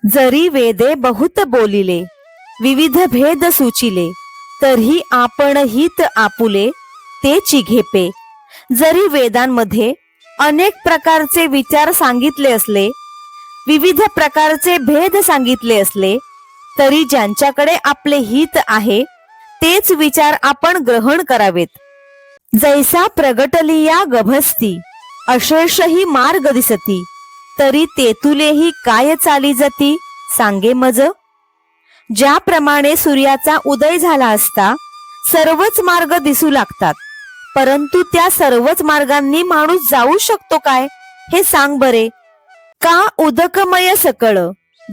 जरी वेदे बहुत बोलिले, विविध भेद सुचिले, तरी आपण हित आपुले ते चिघेपे. जरी वेदांमध्ये अनेक प्रकारचे विचार सांगितले असले, विविध प्रकारचे भेद सांगितले असले, तरी ज्यांच्याकडे आपले हित आहे तेच विचार आपण ग्रहण करावेत. जैसा प्रगटलिया गभस्ती, अशेषही मार्ग दिसती, तरी तेथुलेही काय चाली जती, सांगे मज. ज्याप्रमाणे सूर्याचा उदय झाला असता सर्वच मार्ग दिसू लागतात, परंतु त्या सर्वच मार्गांनी माणूस जाऊ शकतो काय, हे सांग बरे. का उदकमय सकळ,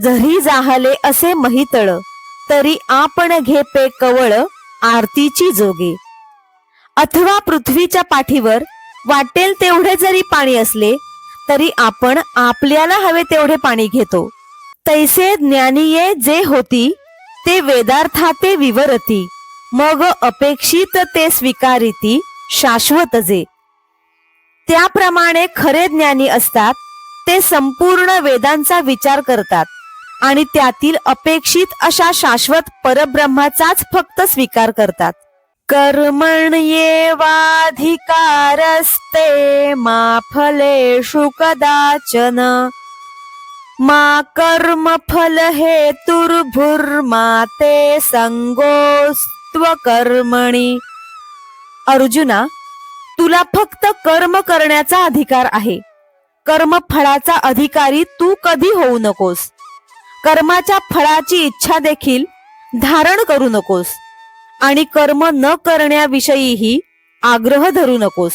जरी जाहले असे महितळ, तरी आपण घेपे कवळ आरतीची जोगे. अथवा पृथ्वीच्या पाठीवर वाटेल तेवढे जरी पाणी असले, तरी आपण आपल्याला हवे तेवढे पाणी घेतो. तैसे ज्ञानीये जे होती, ते वेदार्थाते विवरती, मग अपेक्षित ते स्वीकारिती शाश्वत जे. त्याप्रमाणे खरे ज्ञानी असतात, ते संपूर्ण वेदांचा विचार करतात आणि त्यातील अपेक्षित अशा शाश्वत परब्रह्माचाच फक्त स्वीकार करतात. कर्मण्येवाधिकारस्ते मा फलेषु कदाचन, मा कर्मफल हेतुर्भुर्मा ते संगोस्त्वकर्मणि. अर्जुना, तुला फक्त कर्म करण्याचा अधिकार आहे. कर्मफळाचा अधिकारी तू कधी होऊ नकोस. कर्माच्या फळाची इच्छा देखील धारण करू नकोस आणि कर्म न करण्याविषयीही आग्रह धरू नकोस.